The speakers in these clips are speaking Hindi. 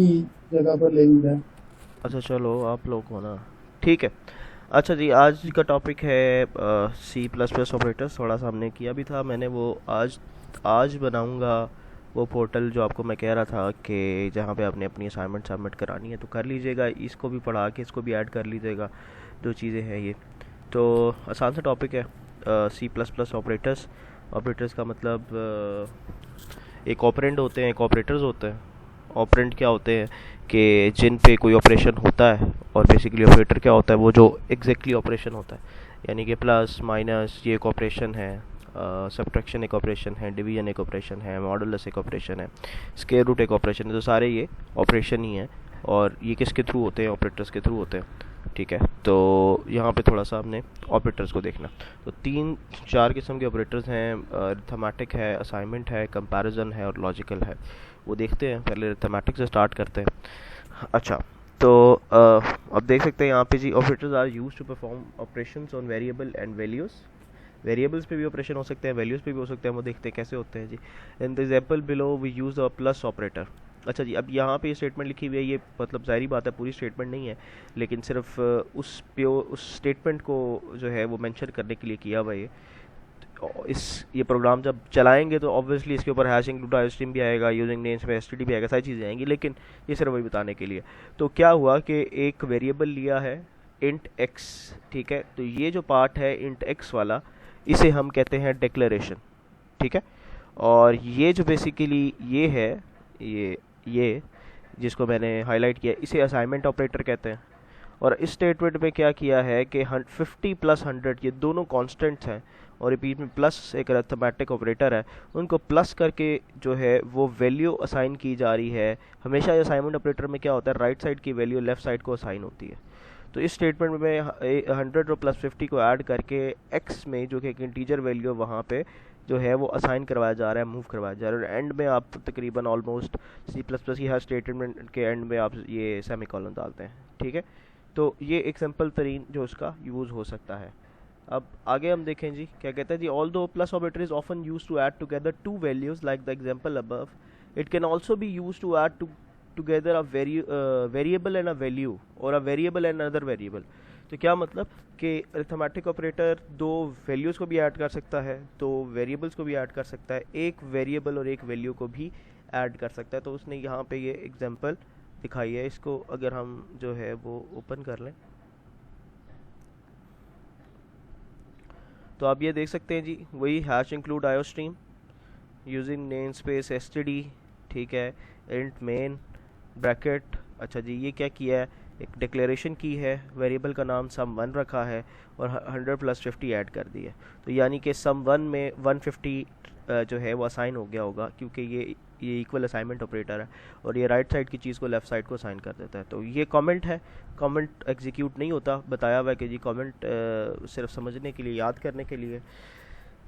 की जगह पर ले जाए। अच्छा चलो आप लोग हो ना, ठीक है। अच्छा जी, आज का टॉपिक है सी प्लस प्लस ऑपरेटर्स। थोड़ा सा हमने किया भी था, मैंने वो आज आज बनाऊंगा वो पोर्टल जो आपको मैं कह रहा था कि जहाँ पे आपने अपनी असाइनमेंट सबमिट करानी है तो कर लीजिएगा, इसको भी पढ़ा के इसको भी ऐड कर लीजिएगा। जो चीज़ें हैं ये तो आसान सा टॉपिक है। C plus plus operators. Operators का मतलब एक ऑपरेंड होते हैं, एक ऑपरेटर्स होते हैं। ऑपरेंड क्या होते हैं कि जिन पे कोई ऑपरेशन होता है, और बेसिकली ऑपरेटर क्या होता है, वो जो एग्जैक्टली ऑपरेशन होता है। यानी कि प्लस माइनस ये एक ऑपरेशन है, सब्ट्रैक्शन एक ऑपरेशन है, डिवीजन एक ऑपरेशन है, मॉडुलस एक ऑपरेशन है, स्क्वायर रूट एक ऑपरेशन है। तो सारे ये ऑपरेशन ही हैं। और ये किसके थ्रू होते हैं? ऑपरेटर्स के थ्रू होते हैं। ठीक है, तो यहाँ पे थोड़ा सा हमने ऑपरेटर्स को देखना। तो तीन चार किस्म के ऑपरेटर्स हैं। अरिथमेटिक है, असाइनमेंट है, कंपैरिजन है और लॉजिकल है। वो देखते हैं, पहले अरिथमेटिक से स्टार्ट करते हैं। अच्छा, तो अब देख सकते हैं यहाँ पे जी, operators are used to perform operations on variable and values. Variables पे भी ऑपरेशन हो सकते हैं, वैल्यूज़ पे भी हो सकते हैं। वो देखते हैं कैसे होते हैं जी। In the example below we use a plus operator. अच्छा जी, अब यहाँ पे ये स्टेटमेंट लिखी हुई है, ये मतलब ज़ाहिरी बात है पूरी स्टेटमेंट नहीं है, लेकिन सिर्फ उस स्टेटमेंट को जो है वो मेंशन करने के लिए किया हुआ है ये। इस ये प्रोग्राम जब चलाएंगे तो ऑब्वियसली इसके ऊपर हैश इंक्लूड आईओस्ट्रीम भी आएगा, यूजिंग नेम्स पे एसटीडी भी आएगा, सारी चीज़ें आएंगी, लेकिन ये सिर्फ वही बताने के लिए। तो क्या हुआ कि एक वेरिएबल लिया है इंट एक्स। ठीक है, तो ये जो पार्ट है इंट एक्स वाला, इसे हम कहते हैं डिक्लेरेशन। ठीक है, और ये जो बेसिकली ये है, ये जिसको मैंने हाईलाइट किया, इसे असाइनमेंट ऑपरेटर कहते हैं। और इस स्टेटमेंट में क्या किया है कि 50 प्लस 100 ये दोनों कांस्टेंट्स हैं, और रिपीट में प्लस एक अरिथमेटिक ऑपरेटर है, उनको प्लस करके जो है वो वैल्यू असाइन की जा रही है। हमेशा असाइनमेंट ऑपरेटर में क्या होता है, राइट साइड की वैल्यू लेफ्ट साइड को असाइन होती है। तो इस स्टेटमेंट में 100 और प्लस 50 को ऐड करके एक्स में जो कि एक इंटीजर वैल्यू वहाँ पे जो है वो असाइन करवाया जा रहा है, मूव करवाया जा रहा है। और एंड में आप तकरीबन ऑलमोस्ट सी प्लस प्लस की हर स्टेटमेंट के एंड में आप ये सेमी कॉलन डालते हैं। ठीक है, तो ये एक सिंपल तरीन जो उसका यूज़ हो सकता है। अब आगे हम देखें जी, क्या कहता है जी, although plus operator is often used to add together two values like the example above, it can also be used to add together a variable and a value, or a variable and another variable. तो क्या मतलब कि अरिथमेटिक ऑपरेटर दो वैल्यूज़ को भी ऐड कर सकता है, दो वेरिएबल्स को भी ऐड कर सकता है, एक वेरिएबल और एक वैल्यू को भी ऐड कर सकता है। तो उसने यहाँ पे ये एग्जांपल दिखाई है। इसको अगर हम जो है वो ओपन कर लें तो आप ये देख सकते हैं जी, वही हैश इंक्लूड आयो stream using name space S T D. ठीक है, इंट मेन ब्रैकेट। अच्छा जी, ये क्या किया है, एक डिक्लेरेशन की है, वेरिएबल का नाम सम वन रखा है, और 100 प्लस 50 ऐड कर दी है। तो यानी कि सम वन में 150 जो है वो असाइन हो गया होगा, क्योंकि ये इक्वल असाइनमेंट ऑपरेटर है, और ये राइट साइड की चीज़ को लेफ्ट साइड को असाइन कर देता है। तो ये कमेंट है, कमेंट एग्जीक्यूट नहीं होता, बताया हुआ है कि जी कमेंट सिर्फ समझने के लिए, याद करने के लिए।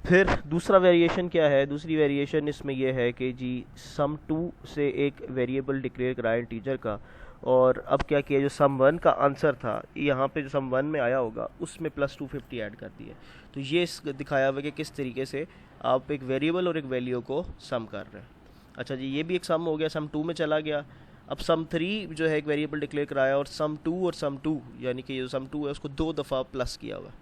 फिर दूसरा वेरिएशन क्या है, दूसरी वेरिएशन इसमें यह है कि जी सम टू से एक वेरिएबल डिक्लेयर कराया इंटीजर का, और अब क्या किया, जो सम वन का आंसर था यहाँ पे जो सम वन में आया होगा उसमें प्लस 250 ऐड कर दिया। तो ये दिखाया हुआ कि किस तरीके से आप एक वेरिएबल और एक वैल्यू को सम कर रहे हैं। अच्छा जी, ये भी एक सम हो गया, सम टू में चला गया। अब सम थ्री जो है एक वेरिएबल डिक्लेयर कराया, और सम टू यानी कि जो सम टू है उसको दो दफ़ा प्लस किया हुआ।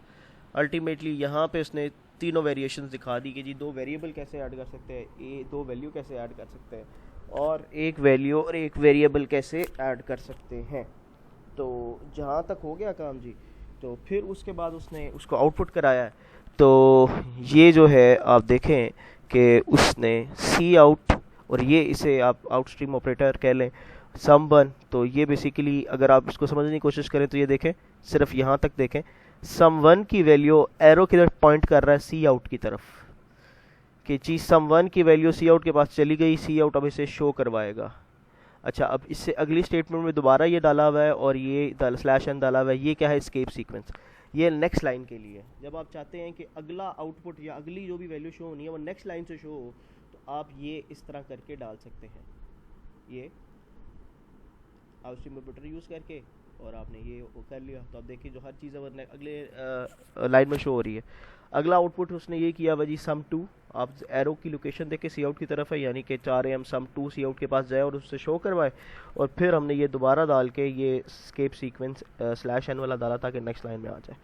अल्टीमेटली यहाँ पे उसने तीनों वेरिएशंस दिखा दी कि जी दो वेरिएबल कैसे ऐड कर सकते हैं, दो वैल्यू कैसे ऐड कर सकते हैं, और एक वैल्यू और एक वेरिएबल कैसे ऐड कर सकते हैं। तो जहाँ तक हो गया काम जी, तो फिर उसके बाद उसने उसको आउटपुट कराया है। तो ये जो है आप देखें कि उसने सी आउट, और ये इसे आप आउटस्ट्रीम ऑपरेटर कह लें, सम वन। तो ये बेसिकली अगर आप इसको समझने की कोशिश करें तो ये देखें, सिर्फ यहाँ तक देखें, सम वन की वैल्यू एरो की तरफ पॉइंट कर रहा है सी आउट की तरफ, कि जी सम वन की वैल्यू सी आउट के पास चली गई, सी आउट अब इसे शो करवाएगा। अच्छा, अब इससे अगली स्टेटमेंट में दोबारा ये डाला हुआ है, और ये स्लैश एन डाला हुआ है, ये क्या है, स्केप सीक्वेंस। ये नेक्स्ट लाइन के लिए, जब आप चाहते हैं कि अगला आउटपुट या अगली जो भी वैल्यू शो होनी है वो नेक्स्ट लाइन से शो हो, तो आप ये इस तरह करके डाल सकते हैं, ये आउटस्ट्रीम ऑपरेटर यूज़ करके। और आपने ये वो कर लिया, तो अब देखिए जो हर चीज़ अब अगले लाइन में शो हो रही है। अगला आउटपुट उसने ये किया भाई सम टू, आप एरो की लोकेशन देखे सी आउट की तरफ है, यानी कि 4 AM sum to cout के पास जाए और उससे शो करवाए। और फिर हमने ये दोबारा डाल के ये स्केप सीक्वेंस /n वाला डाला ताकि नेक्स्ट लाइन में आ जाए।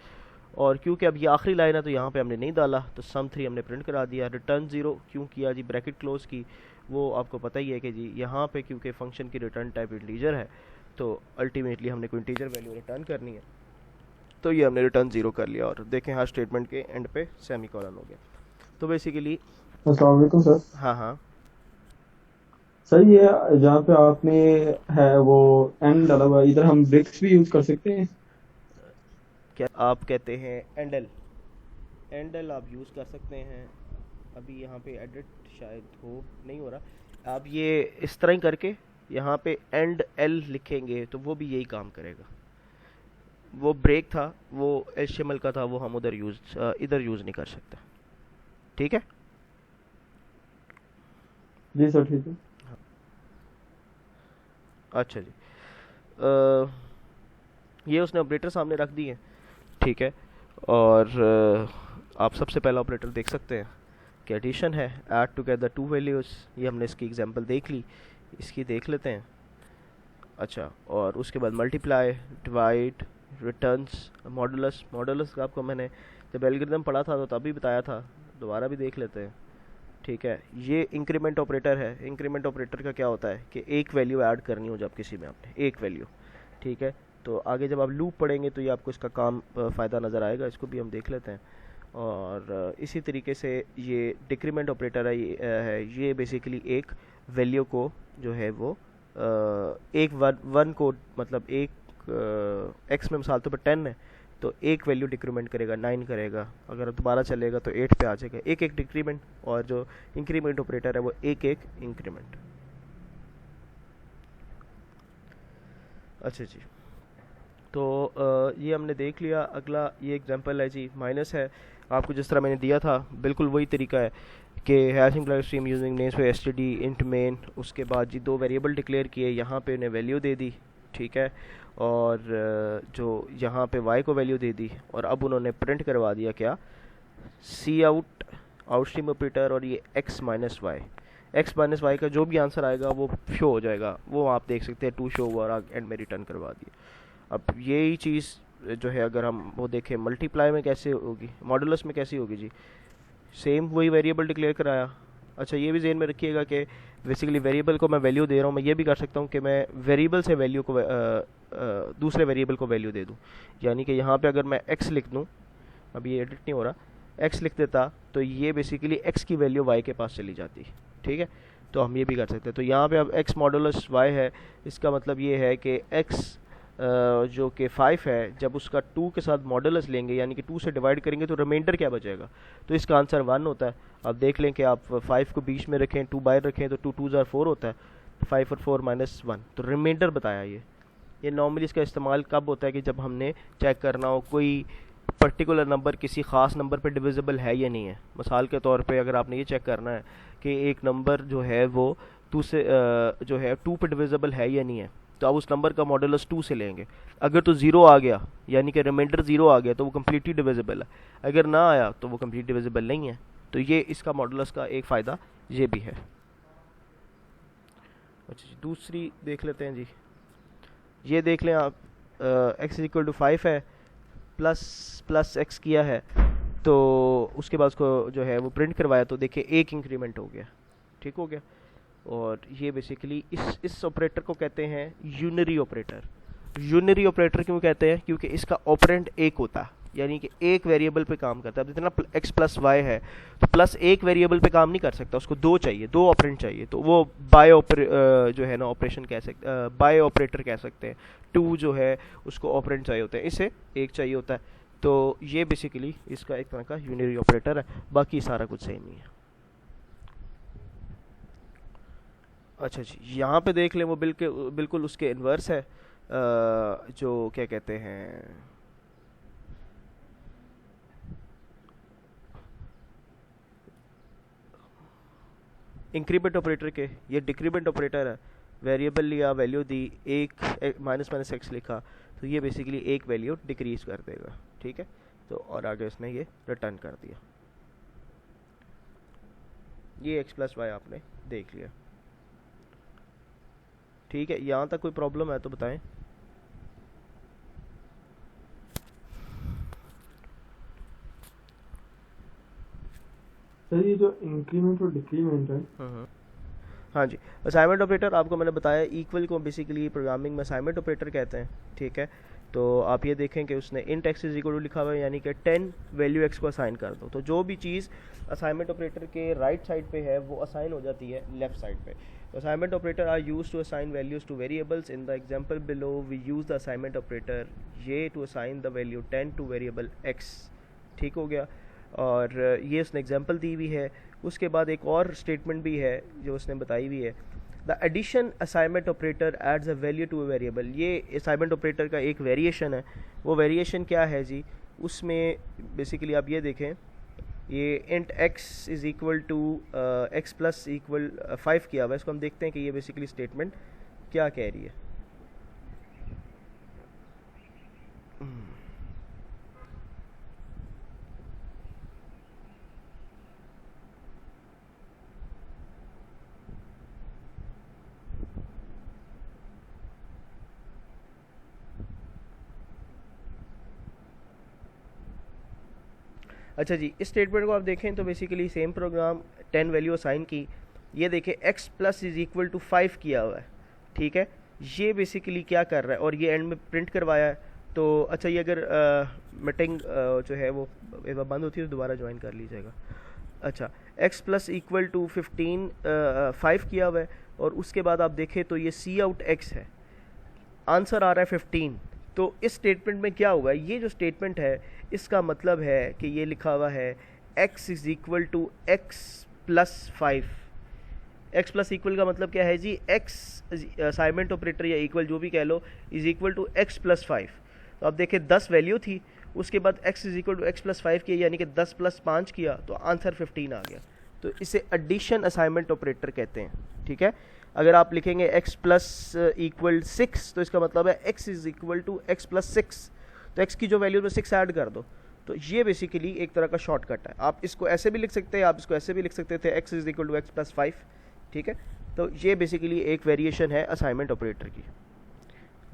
और क्योंकि अब ये आखिरी लाइन है तो यहाँ पे हमने नहीं डाला, तो सम 3 हमने प्रिंट करा दिया। रिटर्न 0 क्यों किया जी, ब्रैकेट क्लोज की, वो आपको पता ही है कि जी यहाँ पे क्योंकि फंक्शन की रिटर्न टाइप इंटीजर है, तो अल्टीमेटली हमने कोई इंटीजर वैल्यू रिटर्न करनी है, तो ये हमने रिटर्न 0 कर लिया। और देखें हर स्टेटमेंट के एंड पे सेमी कॉलन हो गया। तो बेसिकली अस्सलाम वालेकुम सर। हाँ हाँ सर ये जहाँ पे आपने है वो एंड डाला हुआ है, इधर हम ब्रेक्स भी यूज कर सकते हैं? क्या आप कहते हैं एंडल, एंडल आप यूज़ कर सकते हैं। अभी यहाँ पे एडिट शायद हो नहीं हो रहा, आप ये इस तरह ही करके यहाँ पे एंड एल लिखेंगे तो वो भी यही काम करेगा। वो ब्रेक था, वो HTML का था, वो हम उधर इधर यूज़ नहीं कर सकते। ठीक है। जी सर ठीक है। अच्छा जी, अ, ये उसने ऑपरेटर सामने रख दिए। ठीक है। और आप सबसे पहला ऑपरेटर देख सकते हैं कि एडिशन है, ऐड टुगेदर टू वैल्यूज़, ये हमने इसकी एग्जांपल देख ली, इसकी देख लेते हैं। अच्छा, और उसके बाद multiply, divide, returns, modulus. Modulus का आपको मैंने जब एल्गोरिथम पढ़ा था तो तभी बताया था, दोबारा भी देख लेते हैं। ठीक है। ये इंक्रीमेंट ऑपरेटर है। इंक्रीमेंट ऑपरेटर का क्या होता है कि एक वैल्यू ऐड करनी हो जब किसी में आपने एक वैल्यू। ठीक है। तो आगे जब आप लूप पढ़ेंगे तो ये आपको इसका काम फ़ायदा नज़र आएगा, इसको भी हम देख लेते हैं। और इसी तरीके से ये डिक्रीमेंट ऑपरेटर है, ये बेसिकली एक वैल्यू को जो है वो एक वन को, मतलब एक एक्स में मिसाल तो पर 10 है, तो एक वैल्यू डिक्रीमेंट करेगा 9 करेगा, अगर दोबारा चलेगा तो 8 पे आ जाएगा, एक एक डिक्रीमेंट। और जो इंक्रीमेंट ऑपरेटर है वो एक एक इंक्रीमेंट। अच्छा जी, तो ये हमने देख लिया। अगला ये एग्जांपल है जी, माइनस है, आपको जिस तरह मैंने दिया था बिल्कुल वही तरीका है कि hashing plus stream using names for std int main, उसके बाद जी दो वेरिएबल डिक्लेयर किए, यहाँ पे उन्हें वैल्यू दे दी। ठीक है। और जो यहाँ पे y को वैल्यू दे दी, और अब उन्होंने प्रिंट करवा दिया क्या, सी आउट आउटस्ट्रीम ऑपरेटर, और ये x माइनस वाई का जो भी आंसर आएगा वो शो हो जाएगा, वो आप देख सकते हैं टू शो हुआ और एंड में रिटर्न करवा दिया। अब यही चीज़ जो है अगर हम वो देखें मल्टीप्लाई में कैसे होगी, मॉडुलस में कैसी होगी जी, सेम वही वेरिएबल डिक्लेयर कराया। अच्छा, ये भी जेन में रखिएगा कि बेसिकली वेरिएबल को मैं वैल्यू दे रहा हूँ, मैं ये भी कर सकता हूँ कि मैं वेरिएबल से वैल्यू को दूसरे वेरिएबल को वैल्यू दे दूँ। यानी कि यहाँ पे अगर मैं x लिख दूँ, अब ये एडिट नहीं हो रहा, x लिख देता तो ये बेसिकली x की वैल्यू y के पास चली जाती। ठीक है। तो हम ये भी कर सकते हैं। तो यहाँ पे अब x मॉडुलस y है, इसका मतलब ये है कि x जो कि 5 है, जब उसका 2 के साथ मॉडुलस लेंगे यानी कि 2 से डिवाइड करेंगे तो रिमाइंडर क्या बचेगा, तो इसका आंसर 1 होता है। अब देख लें कि आप 5 को बीच में रखें, 2 बाहर रखें तो 2 2 4 होता है, 5 और 4 -1, तो रिमाइंडर बताया ये नॉर्मली इसका इस्तेमाल कब होता है कि जब हमने चेक करना हो कोई पर्टिकुलर नंबर किसी ख़ास नंबर पे डिविजिबल है या नहीं है। मिसाल के तौर पे अगर आपने ये चेक करना है कि एक नंबर जो है वो 2 से जो है 2 पे डिविजिबल है या नहीं है, तो आप उस नंबर का मॉडुलस 2 से लेंगे। अगर तो 0 आ गया यानी कि रिमाइंडर 0 आ गया तो वो कम्प्लीटली डिविजिबल है, अगर ना आया तो वो कम्प्लीट डिविजिबल नहीं है। तो ये इसका मॉडुलस का एक फ़ायदा ये भी है। अच्छा जी, दूसरी देख लेते हैं जी। ये देख लें आप, x इक्वल टू 5 है, प्लस x किया है, तो उसके बाद उसको जो है वो प्रिंट करवाया तो देखिए एक इंक्रीमेंट हो गया। ठीक हो गया। और ये बेसिकली इस ऑपरेटर को कहते हैं यूनरी ऑपरेटर। यूनरी ऑपरेटर क्यों कहते हैं, क्योंकि इसका ऑपरेंड एक होता है, यानी कि एक वेरिएबल पे काम करता है। अब जितना x प्लस वाई है तो प्लस एक वेरिएबल पे काम नहीं कर सकता, उसको दो चाहिए, दो ऑपरेंड चाहिए, तो वो जो है ना ऑपरेशन कह सकते, बाय ऑपरेटर कह सकते हैं। टू जो है उसको ऑपरेंड चाहिए होते हैं, इसे एक चाहिए होता है। तो ये बेसिकली इसका एक तरह का यूनरी ऑपरेटर है, बाकी सारा कुछ सेम ही है। अच्छा जी, यहाँ पे देख लें वो बिल्कुल उसके इन्वर्स है, जो क्या कहते हैं, इंक्रीमेंट ऑपरेटर के, ये डिक्रीमेंट ऑपरेटर है। वेरिएबल लिया, वैल्यू दी, एक माइनस x लिखा, तो ये बेसिकली एक वैल्यू डिक्रीज कर देगा, ठीक है। तो और आगे इसने ये रिटर्न कर दिया। ये एक्स प्लस वाई आपने देख लिया, ठीक है। यहाँ तक कोई प्रॉब्लम है तो बताएं। सर ये जो इंक्रीमेंट और डिक्रीमेंट है, हाँ जी, असाइनमेंट ऑपरेटर आपको मैंने बताया इक्वल को बेसिकली प्रोग्रामिंग में असाइनमेंट ऑपरेटर कहते हैं, ठीक है। तो आप ये देखें कि उसने int x is equal to लिखा हुआ है, यानी कि 10 वैल्यू एक्स को असाइन कर दो। तो जो भी चीज़ असाइनमेंट ऑपरेटर के राइट साइड पे है वो असाइन हो जाती है लेफ्ट साइड पे। तो assignment operators are used to assign values to variables. In the example below we use the assignment operator ये to assign the value 10 to variable X, ठीक हो गया। और ये उसने एग्जांपल दी हुई है। उसके बाद एक और स्टेटमेंट भी है जो उसने बताई हुई है, the addition assignment operator adds a value to a variable. ये असाइनमेंट ऑपरेटर का एक वेरिएशन है। वो वेरिएशन क्या है जी, उसमें बेसिकली आप ये देखें, ये int x is equal to x plus equal 5 किया हुआ है। इसको हम देखते हैं कि ये बेसिकली स्टेटमेंट क्या कह रही है। अच्छा जी, इस स्टेटमेंट को आप देखें तो basically same program 10 value assign की। ये देखें x plus is equal to 5 किया हुआ है, ठीक है। ये बेसिकली क्या कर रहा है और ये एंड में प्रिंट करवाया है। तो अच्छा, ये अगर मीटिंग जो है वो एक बार बंद होती है तो दोबारा ज्वाइन कर लीजिएगा। अच्छा, x प्लस इक्वल टू 5 किया हुआ है और उसके बाद आप देखें तो ये सी आउट x है, आंसर आ रहा है 15। तो इस स्टेटमेंट में क्या हुआ है, ये जो स्टेटमेंट है इसका मतलब है कि ये लिखा हुआ है x is equal to x plus 5। x plus equal का मतलब क्या है जी, x असाइनमेंट ऑपरेटर या इक्वल जो भी कह लो is equal to x plus 5। तो आप देखें 10 वैल्यू थी, उसके बाद x is equal to x plus 5 किया, यानी कि 10 प्लस 5 किया तो आंसर 15 आ गया। तो इसे एडिशन असाइनमेंट ऑपरेटर कहते हैं, ठीक है। अगर आप लिखेंगे x प्लस इक्वल 6 तो इसका मतलब है x is equal to x plus 6। तो x की जो वैल्यू में 6 ऐड कर दो। तो ये बेसिकली एक तरह का शॉर्टकट है। आप इसको ऐसे भी लिख सकते हैं, आप इसको ऐसे भी लिख सकते थे, x is equal to x plus 5, ठीक है। तो ये बेसिकली एक वेरिएशन है असाइनमेंट ऑपरेटर की।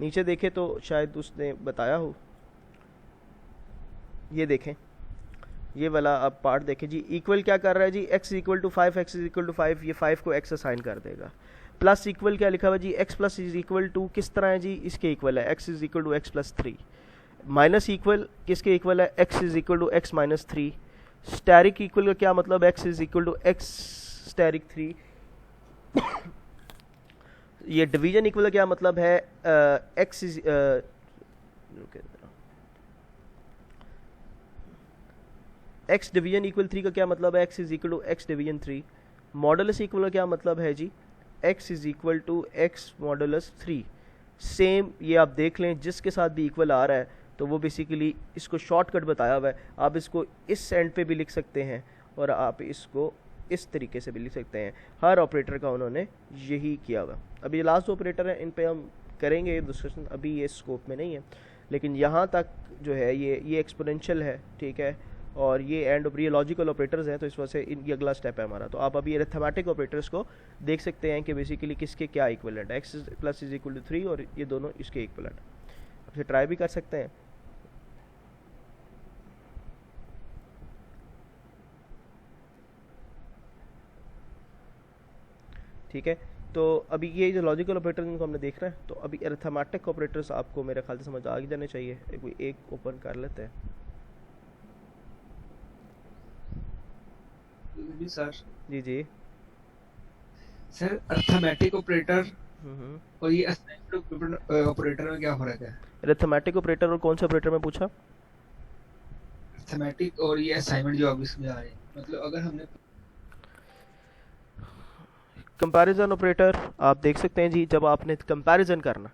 नीचे देखें तो शायद उसने बताया हो, ये देखें ये वाला आप पार्ट देखें जी। इक्वल क्या कर रहा है जी, x equal to 5, x is equal to 5, ये 5 को x असाइन कर देगा। प्लस इक्वल क्या लिखा हुआ जी, x plus is equal to किस तरह है जी, इसके इक्वल है, x is equal to x plus 3। Minus equal किसके इक्वल है, x is equal to x minus 3। Asterisk equal का क्या मतलब, x is equal to x asterisk 3। ये डिवीजन इक्वल का क्या मतलब है, x is x division equal 3 का क्या मतलब है, x is equal to x division 3। Modulus equal का क्या मतलब है जी, x is equal to x modulus 3। Same ये आप देख लें, जिसके साथ भी इक्वल आ रहा है तो वो बेसिकली इसको शॉर्टकट बताया हुआ है। आप इसको इस एंड पे भी लिख सकते हैं और आप इसको इस तरीके से भी लिख सकते हैं। हर ऑपरेटर का उन्होंने यही किया हुआ। अभी लास्ट ऑपरेटर है, इन पे हम करेंगे डिस्कशन, अभी ये स्कोप में नहीं है। लेकिन यहाँ तक जो है ये एक्सपोनेंशियल है, ठीक है। और ये एंड ये लॉजिकल ऑपरेटर्स हैं, तो इस वजह से ये अगला स्टेप है हमारा। तो आप अभी अरिथमेटिक ऑपरेटर्स को देख सकते हैं कि बेसिकली किसके क्या इक्वलेंट है, x plus is equal to 3 और ये दोनों इसके इक्वलेंट। आप इसे ट्राई भी कर सकते हैं। ठीक है, तो अभी ये जो लॉजिकल ऑपरेटर इनको हमने देख रहा है, तो अभी अरिथमेटिक ऑपरेटर्स आपको मेरे ख्याल से समझ आ जाने चाहिए। एक ओपन कर लेते हैं। जी सर। जी जी सर अर्थमेटिक ऑपरेटर हम्म। और ये असाइनमेंट ऑपरेटर में क्या फर्क है? अरिथमेटिक ऑपरेटर और कौन से ऑपरेटर में पूछा? अर्थमेटिक और ये असाइनमेंट जो अभी समझा रहे हैं, मतलब अगर हमने कंपैरिजन ऑपरेटर आप देख सकते हैं जी, जब आपने कंपैरिजन करना,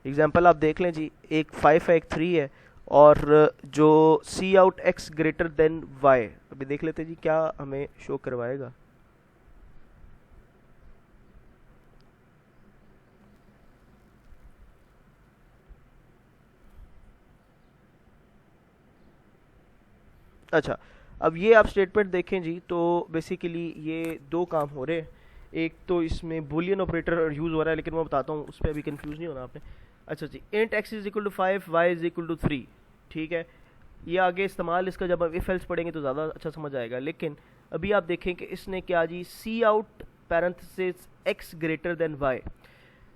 एग्जांपल आप देख लें जी, एक 5 है एक 3 है और जो cout X greater than Y, अभी देख लेते हैं जी क्या हमें शो करवाएगा। अच्छा, अब ये आप स्टेटमेंट देखें जी, तो बेसिकली ये दो काम हो रहे हैं। एक तो इसमें बूलियन ऑपरेटर यूज़ हो रहा है, लेकिन मैं बताता हूँ, उस पर अभी कंफ्यूज नहीं होना आपने। अच्छा जी, int x is equal to 5, y is equal to 3, ठीक है। ये आगे इस्तेमाल इसका जब हम इफ एल्स पढ़ेंगे तो ज़्यादा अच्छा समझ आएगा, लेकिन अभी आप देखें कि इसने क्या जी, cout parenthesis x greater than y।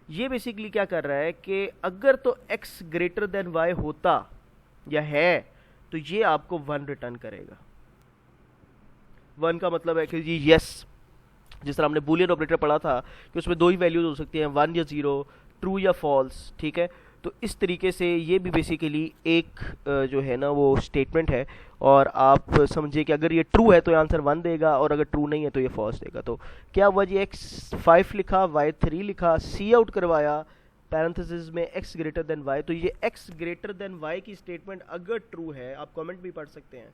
ये बेसिकली क्या कर रहा है कि अगर तो x ग्रेटर देन y होता या है तो ये आपको 1 रिटर्न करेगा। 1 का मतलब है कि जी यस, जिस तरह हमने बूलियन ऑपरेटर पढ़ा था कि उसमें दो ही वैल्यूज हो सकती हैं, 1 या 0, ट्रू या फॉल्स, ठीक है। तो इस तरीके से ये भी बेसिकली एक जो है ना वो स्टेटमेंट है, और आप समझिए कि अगर ये ट्रू है तो ये आंसर 1 देगा, और अगर ट्रू नहीं है तो ये फॉल्स देगा। तो क्या हुआ जी, x 5 लिखा, y 3 लिखा, सी आउट करवाया पैरेंथेसिस में x ग्रेटर देन y। तो ये x ग्रेटर देन y की स्टेटमेंट अगर ट्रू है, आप कमेंट भी पढ़ सकते हैं,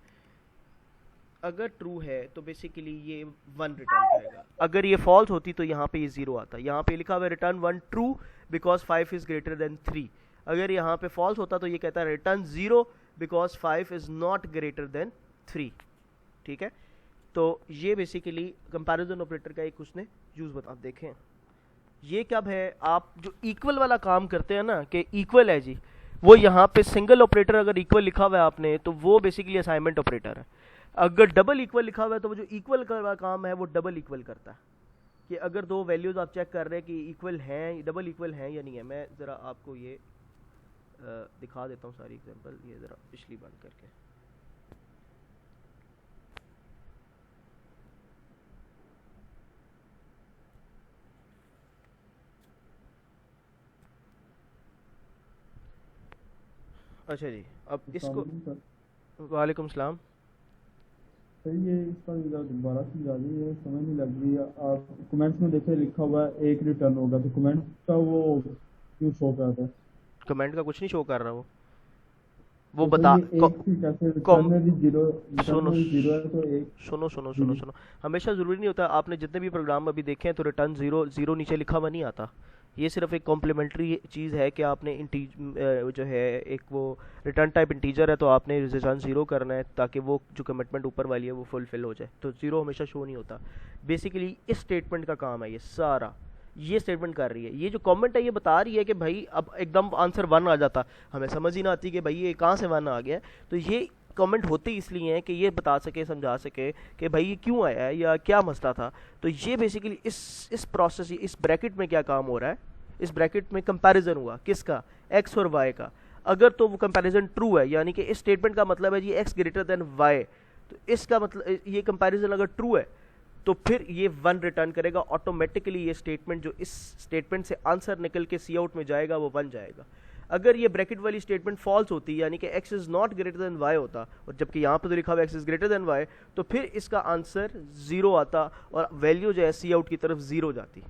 अगर ट्रू है तो बेसिकली ये 1 रिटर्न करेगा। अगर ये फॉल्स होती तो यहाँ पे ये 0 आता। यहाँ पे लिखा हुआ है return 1 true because 5 is greater than 3। अगर यहाँ पे फॉल्स होता तो ये कहता है return 0 because 5 is not greater than 3, ठीक है। तो ये बेसिकली कंपैरिजन ऑपरेटर का एक उसने यूज बता देखें। ये कब है, आप जो इक्वल वाला काम करते हैं ना कि इक्वल है जी, वो यहाँ पे सिंगल ऑपरेटर अगर इक्वल लिखा हुआ है आपने तो वो बेसिकली असाइनमेंट ऑपरेटर है। अगर डबल इक्वल लिखा हुआ है तो वो जो इक्वल का काम है वो डबल इक्वल करता है, कि अगर दो वैल्यूज आप चेक कर रहे हैं कि इक्वल हैं, डबल इक्वल हैं या नहीं है। मैं ज़रा आपको ये दिखा देता हूँ सारी एग्जांपल, ये ज़रा पिछली बंद करके। अच्छा जी, अब इसको, वालेकुम सलाम। सही है, इसका दोबारा समझा दीजिए, समझ नहीं लग रही है। आप कमेंट्स में देखे लिखा हुआ है 1 रिटर्न होगा, तो कमेंट का वो क्यों शो करता है? कमेंट का कुछ नहीं शो कर रहा वो तो बता ये एक ही कैसे रिटर्न में भी जीरो, रिटर्न सुनो में भी जीरो है तो एक। सुनो सुनो सुनो सुनो, हमेशा ज़रूरी नहीं होता। आपने जितने भी प्रोग्राम अभी देखे हैं तो रिटर्न 0 नीचे लिखा हुआ नहीं आता। ये सिर्फ एक कॉम्प्लीमेंट्री चीज़ है कि आपने जो है एक वो रिटर्न टाइप इंटीजर है तो आपने रिटर्न 0 करना है ताकि वो जो कमिटमेंट ऊपर वाली है वो फुलफिल हो जाए। तो 0 हमेशा शो नहीं होता। बेसिकली इस स्टेटमेंट का काम है ये सारा, ये स्टेटमेंट कर रही है। ये जो कमेंट है ये बता रही है कि भाई अब एकदम आंसर 1 आ जाता, हमें समझ ही ना आती कि भाई ये कहाँ से 1 आ गया। तो ये कमेंट होते इसलिए हैं कि ये बता सके, समझा सके कि भाई ये क्यों आया है या क्या मसला था। तो ये बेसिकली इस प्रोसेस, इस ब्रैकेट में क्या काम हो रहा है, इस ब्रैकेट में कंपैरिजन हुआ किसका, x और y का। अगर तो वो कंपैरिजन ट्रू है, यानी कि इस स्टेटमेंट का मतलब है जी x ग्रेटर देन y, तो इसका मतलब ये कंपैरिजन अगर ट्रू है तो फिर ये 1 रिटर्न करेगा ऑटोमेटिकली। ये स्टेटमेंट जो इस स्टेटमेंट से आंसर निकल के सी आउट में जाएगा वो 1 जाएगा। अगर ये ब्रैकेट वाली स्टेटमेंट फॉल्स होती, यानी कि x is not greater than y होता, और जबकि यहाँ पे तो लिखा हुआ x is greater than y, तो फिर इसका आंसर 0 आता और वैल्यू जो है सी आउट की तरफ 0 जाती।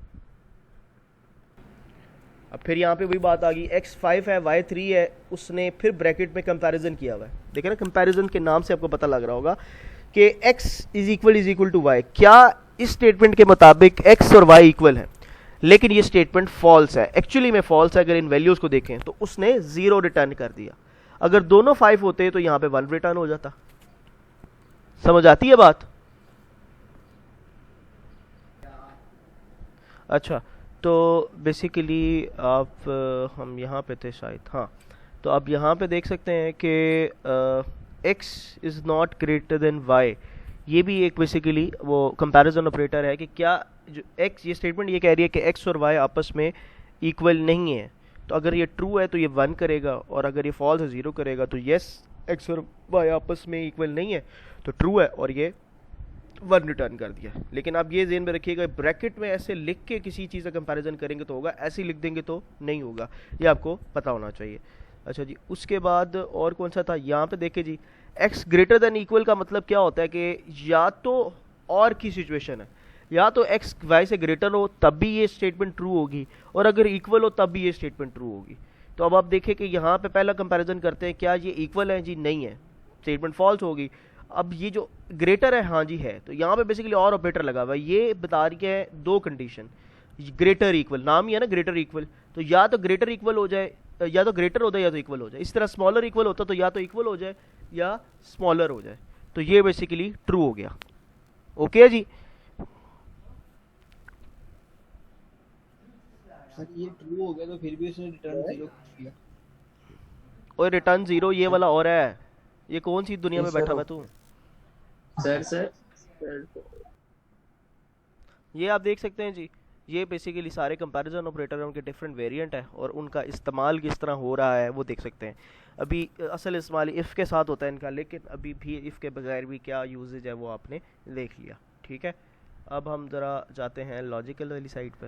अब फिर यहाँ पे वही बात आ गई, x 5 है y 3 है, उसने फिर ब्रैकेट में कंपैरिजन किया हुआ है। देखिए ना, कंपैरिजन के नाम से आपको पता लग रहा होगा कि x is equal to y। क्या इस स्टेटमेंट के मुताबिक x और y इक्वल है, लेकिन ये स्टेटमेंट फॉल्स है, एक्चुअली में फॉल्स है। अगर इन वैल्यूज को देखें तो उसने 0 रिटर्न कर दिया। अगर दोनों 5 होते तो यहाँ पे 1 रिटर्न हो जाता। समझ आती है बात? अच्छा, तो बेसिकली आप हम यहाँ पे थे शायद, हाँ। तो अब यहाँ पे देख सकते हैं कि x is not greater than y, ये भी एक बेसिकली वो कंपैरिजन ऑपरेटर है कि क्या जो x, ये स्टेटमेंट ये कह रही है कि x और y आपस में इक्वल नहीं है। तो अगर ये ट्रू है तो ये 1 करेगा, और अगर ये फॉल्स है 0 करेगा। तो यस, x और y आपस में इक्वल नहीं है तो ट्रू है, और ये 1 रिटर्न कर दिया। लेकिन आप ये ज़हन में रखिएगा, ब्रैकेट में ऐसे लिख के किसी चीज़ का कंपैरिजन करेंगे तो होगा, ऐसे लिख देंगे तो नहीं होगा, ये आपको पता होना चाहिए। अच्छा जी, उसके बाद और कौन सा था, यहाँ पे देखिए जी, x ग्रेटर देन इक्वल का मतलब क्या होता है कि या तो और की सिचुएशन है, या तो x y से ग्रेटर हो तब भी ये स्टेटमेंट ट्रू होगी, और अगर इक्वल हो तब भी ये स्टेटमेंट ट्रू होगी। तो अब आप देखें कि यहाँ पे पहला कंपैरिजन करते हैं, क्या ये इक्वल है जी, नहीं है, स्टेटमेंट फॉल्स होगी। अब ये जो ग्रेटर है, हाँ जी है, तो यहाँ पे बेसिकली और ऑपरेटर लगा हुआ है। ये बता रही है दो कंडीशन, ग्रेटर इक्वल, नाम ही है ना ग्रेटर इक्वल, तो या तो ग्रेटर इक्वल हो जाए, या तो ग्रेटर हो जाए या तो इक्वल हो जाए। इस तरह स्मॉलर इक्वल होता तो या तो इक्वल हो जाए या स्मॉलर हो जाए। तो ये बेसिकली ट्रू हो गया। ओके है जी। सर ये ट्रू हो गया तो फिर भी उसने रिटर्न 0 किया। और रिटर्न 0 ये वाला और है, ये कौन सी दुनिया में बैठा मैं तू। सर ये आप देख सकते हैं जी, ये बेसिकली सारे कंपैरिजन ऑपरेटर हैं, उनके डिफरेंट वेरिएंट है और उनका इस्तेमाल किस तरह हो रहा है वो देख सकते हैं। अभी असल इस्तेमाल इफ़ के साथ होता है इनका, लेकिन अभी भी इफ़ के बगैर भी क्या यूजेज है वो आपने देख लिया। ठीक है, अब हम ज़रा जाते हैं लॉजिकल वाली साइड पे।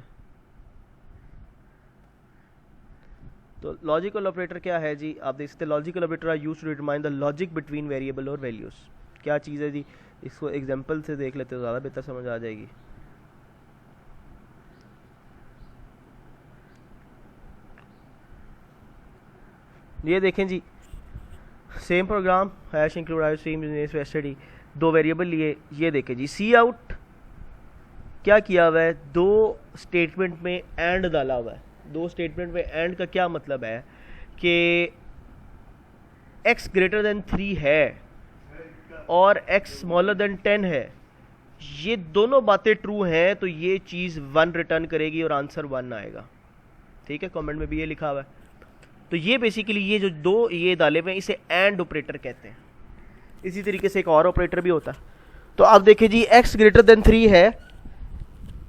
तो लॉजिकल ऑपरेटर क्या है जी, आप देख सकते हैं logical operator are used to determine the logic between variable और वैल्यूज़। क्या चीज़ है जी, इसको एग्जांपल से देख लेते तो ज़्यादा बेहतर समझ आ जाएगी। ये देखें जी, same program hash include stream study, दो वेरिएबल लिए। ये देखें जी, सी आउट क्या किया हुआ है, दो स्टेटमेंट में एंड डाला हुआ है। दो स्टेटमेंट में एंड का क्या मतलब है कि x ग्रेटर देन 3 है और x स्मॉलर देन 10 है, ये दोनों बातें ट्रू हैं तो ये चीज़ 1 रिटर्न करेगी और आंसर 1 आएगा। ठीक है, कमेंट में भी ये लिखा हुआ है। तो ये बेसिकली ये जो दो ये डाले हुए हैं इसे एंड ऑपरेटर कहते हैं। इसी तरीके से एक और ऑपरेटर भी होता है। तो आप देखिए जी, x ग्रेटर देन 3 है,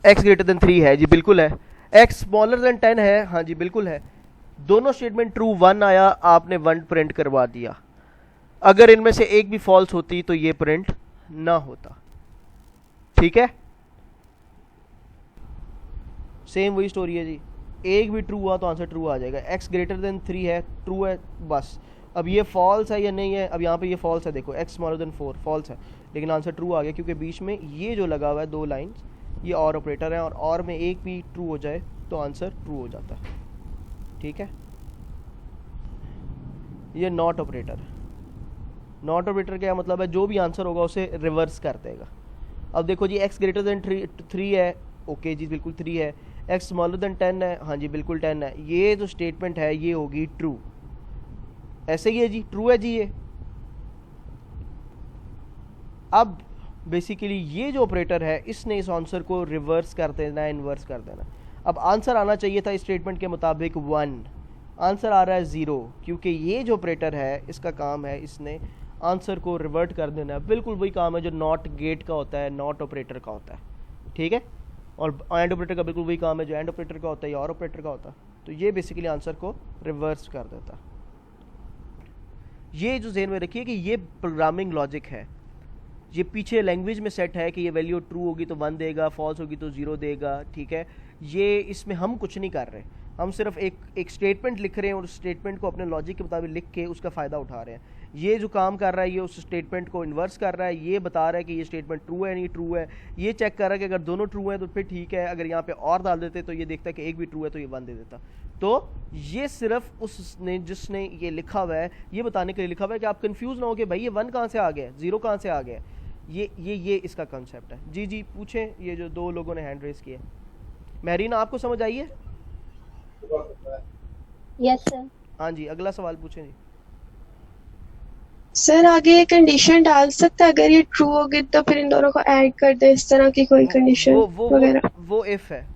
x ग्रेटर देन 3 है जी, बिल्कुल है। x स्मॉलर देन 10 है, हाँ जी बिल्कुल है। दोनों स्टेटमेंट ट्रू, 1 आया, आपने 1 प्रिंट करवा दिया। अगर इनमें से एक भी फॉल्स होती तो ये प्रिंट ना होता। ठीक है, सेम वही स्टोरी है जी, एक भी ट्रू हुआ तो आंसर ट्रू आ जाएगा। x ग्रेटर देन 3 है, ट्रू है बस। अब ये फॉल्स है या नहीं है, अब यहाँ पे ये फॉल्स है, देखो x स्मॉलर देन 4 फॉल्स है, लेकिन आंसर ट्रू आ गया क्योंकि बीच में ये जो लगा हुआ है दो लाइंस, ये और ऑपरेटर है और में एक भी ट्रू हो जाए तो आंसर ट्रू हो जाता है। ठीक है, ये नॉट ऑपरेटर है। नॉट ऑपरेटर क्या मतलब है, जो भी आंसर होगा उसे रिवर्स कर देगा। अब देखो जी, x ग्रेटर देन 3 है, ओके जी बिल्कुल 3 है। x स्मॉलर देन 10 है, हाँ जी बिल्कुल 10 है। ये जो स्टेटमेंट है ये होगी ट्रू, ऐसे ही है जी, ट्रू है जी ये। अब बेसिकली ये जो ऑपरेटर है इसने इस आंसर को रिवर्स कर देना है, इन्वर्स कर देना। अब आंसर आना चाहिए था इस स्टेटमेंट के मुताबिक 1, आंसर आ रहा है 0, क्योंकि ये जो ऑपरेटर है इसका काम है इसने आंसर को रिवर्ट कर देना है। बिल्कुल वही काम है जो नॉट गेट का होता है, नॉट ऑपरेटर का होता है। ठीक है, और एंड ऑपरेटर का बिल्कुल वही काम है जो एंड ऑपरेटर का होता है या और ऑपरेटर का होता है। तो ये बेसिकली आंसर को रिवर्स कर देता है। ये जो ज़हन में रखिए कि ये प्रोग्रामिंग लॉजिक है, ये पीछे लैंग्वेज में सेट है कि ये वैल्यू ट्रू होगी तो 1 देगा, फॉल्स होगी तो 0 देगा। ठीक है, ये इसमें हम कुछ नहीं कर रहे, हम सिर्फ एक स्टेटमेंट लिख रहे हैं और उस स्टेटमेंट को अपने लॉजिक के मुताबिक लिख के उसका फ़ायदा उठा रहे हैं। ये जो काम कर रहा है ये उस स्टेटमेंट को इन्वर्स कर रहा है, ये बता रहा है कि ये स्टेटमेंट ट्रू है नहीं ट्रू है, ये चेक कर रहा है कि अगर दोनों ट्रू है तो फिर ठीक है, अगर यहाँ पे और डाल देते तो ये देखता है कि एक भी ट्रू है तो ये 1 दे देता। तो ये सिर्फ उसने जिसने ये लिखा हुआ है ये बताने के लिए लिखा हुआ है कि आप कंफ्यूज ना हो कि भाई ये 1 कहाँ से आ गया, 0 कहाँ से आ गया। ये इसका कंसेप्ट है। जी जी पूछें, ये जो दो लोगों ने हैंड रेस किया। महरीना आपको समझ आई है? Yes sir. हाँ जी, अगला सवाल पूछें जी। सर आगे ये कंडीशन डाल सकता है, अगर ये ट्रू होगी तो फिर इन दोनों को ऐड कर दे, इस तरह की कोई कंडीशन वगैरह? वो इफ है,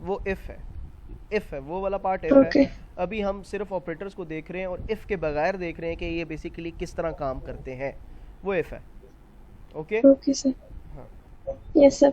इफ है, वो वाला पार्ट इफ है। अभी हम सिर्फ ऑपरेटर्स को देख रहे हैं और इफ के बगैर देख रहे हैं कि ये बेसिकली किस तरह काम करते हैं, वो इफ है। Okay okay sir. हाँ यस सर।